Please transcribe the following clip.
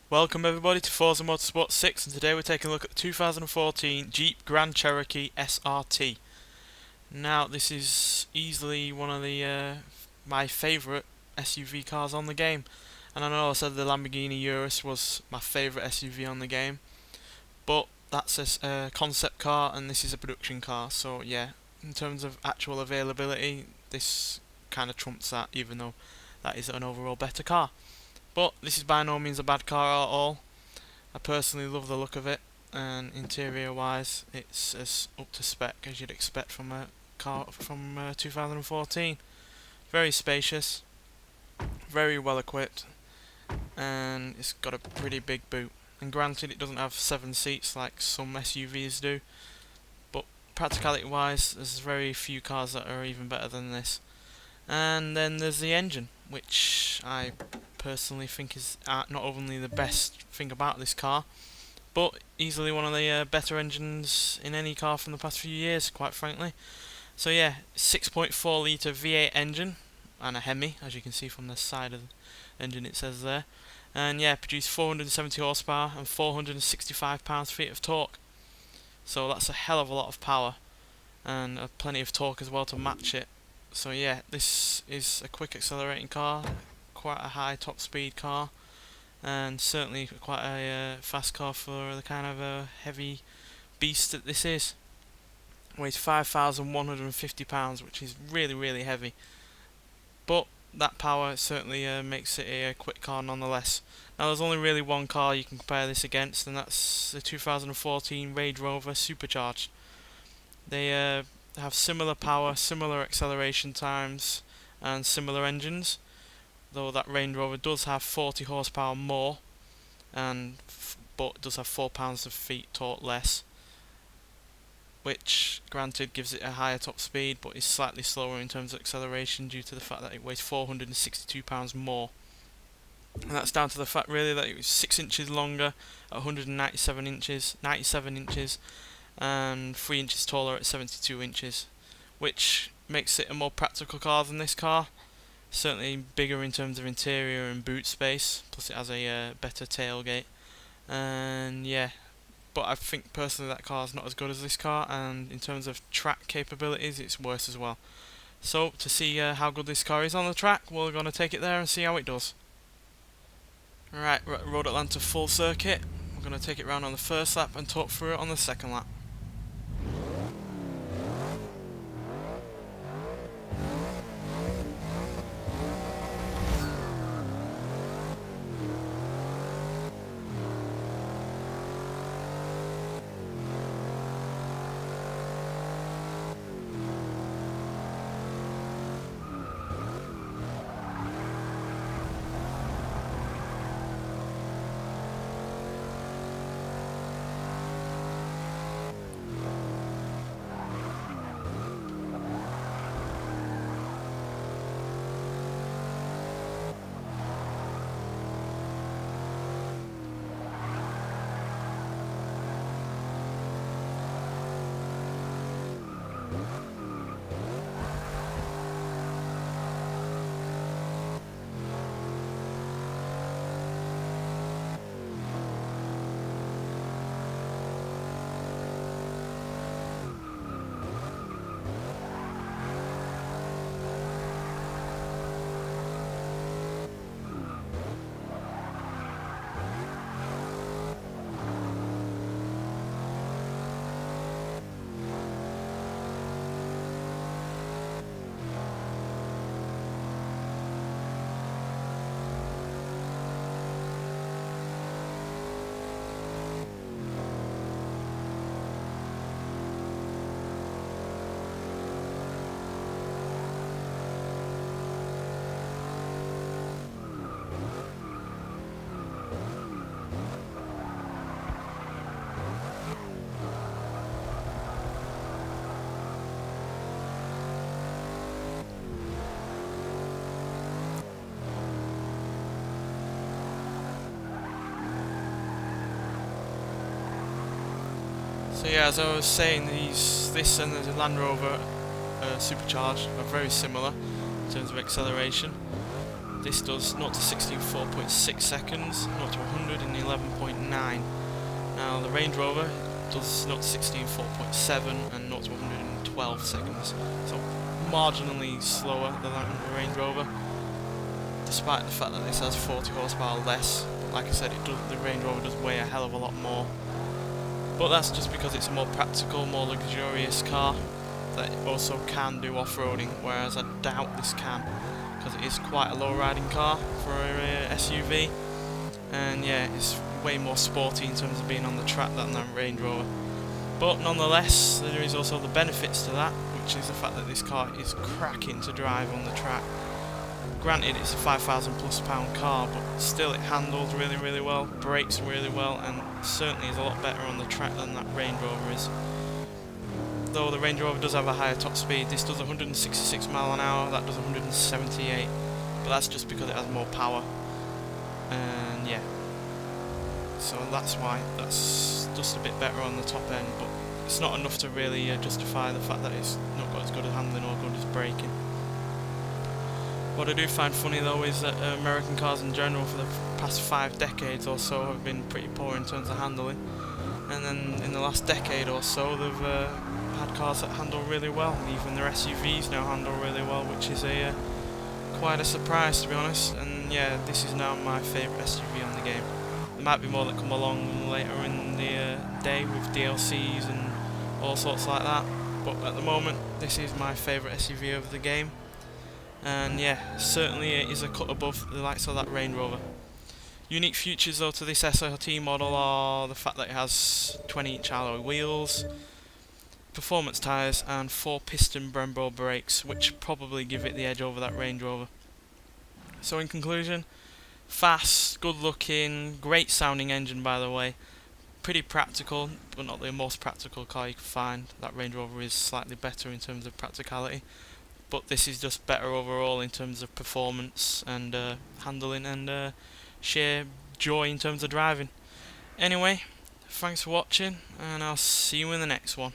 Welcome everybody to Forza Motorsport 6, and today we're taking a look at the 2014 Jeep Grand Cherokee SRT. Now this is easily one of the my favourite SUV cars on the game, and I know I said the Lamborghini Urus was my favourite SUV on the game, but that's a concept car and this is a production car, so yeah, in terms of actual availability this kind of trumps that, even though that is an overall better car. But this is by no means a bad car at all. I personally love the look of it, and interior wise it's as up to spec as you'd expect from a car from 2014. Very spacious, very well equipped, and it's got a pretty big boot. And granted it doesn't have 7 seats like some SUVs do, but practicality wise there's very few cars that are even better than this. And then there's the engine, which I personally think is not only the best thing about this car, but easily one of the better engines in any car from the past few years, quite frankly. So yeah, 6.4 litre V8 engine, and a Hemi, as you can see from the side of the engine it says there. And yeah, produced 470 horsepower and 465 pounds-feet of torque. So that's a hell of a lot of power, and plenty of torque as well to match it. So yeah, this is a quick accelerating car, quite a high top speed car, and certainly quite a fast car for the kind of heavy beast that this is. It weighs 5,150 pounds, which is really heavy, but that power certainly makes it a quick car nonetheless. Now there's only really one car you can compare this against, and that's the 2014 Range Rover Supercharged. They have similar power, similar acceleration times, and similar engines, though that Range Rover does have 40 horsepower more, but does have 4 pounds-feet torque less, which granted gives it a higher top speed, but is slightly slower in terms of acceleration due to the fact that it weighs 462 pounds more. And that's down to the fact really that it was 6 inches longer at 197 inches, and 3 inches taller at 72 inches, which makes it a more practical car than this car. Certainly bigger in terms of interior and boot space, plus it has a better tailgate. And yeah, but I think personally that car is not as good as this car, and in terms of track capabilities it's worse as well. So to see how good this car is on the track, we're going to take it there and see how it does. Right, Road Atlanta full circuit. We're going to take it round on the first lap and talk through it on the second lap. So yeah, as I was saying, this and the Land Rover Supercharged are very similar in terms of acceleration. This does 0 to 60 in 4.6 seconds, 0 to 100 in 11.9. Now the Range Rover does 0 to 60 in 4.7 and 0 to 100 in 12 seconds. So marginally slower than the Range Rover, despite the fact that this has 40 horsepower less. But like I said, the Range Rover does weigh a hell of a lot more. But that's just because it's a more practical, more luxurious car that also can do off-roading, whereas I doubt this can, because it is quite a low-riding car for a SUV, and yeah, it's way more sporty in terms of being on the track than the Range Rover. But nonetheless, there is also the benefits to that, which is the fact that this car is cracking to drive on the track. Granted, it's a 5,000 plus pound car, but still it handles really, really well, brakes really well, and certainly is a lot better on the track than that Range Rover is. Though the Range Rover does have a higher top speed, this does 166 mile an hour, that does 178, but that's just because it has more power. And yeah, so that's why that's just a bit better on the top end, but it's not enough to really justify the fact that it's not got as good as handling or good as braking. What I do find funny though is that American cars in general for the past 5 decades or so have been pretty poor in terms of handling, and then in the last decade or so they've had cars that handle really well, and even their SUVs now handle really well, which is quite a surprise, to be honest. And yeah, this is now my favourite SUV on the game. There might be more that come along later in the day with DLCs and all sorts like that, but at the moment this is my favourite SUV of the game. And yeah, certainly it is a cut above the likes of that Range Rover. Unique features though to this SRT model are the fact that it has 20-inch alloy wheels, performance tyres and 4-piston Brembo brakes, which probably give it the edge over that Range Rover. So in conclusion, fast, good looking, great sounding engine by the way, pretty practical, but not the most practical car you can find. That Range Rover is slightly better in terms of practicality, but this is just better overall in terms of performance and handling and sheer joy in terms of driving. Anyway, thanks for watching, and I'll see you in the next one.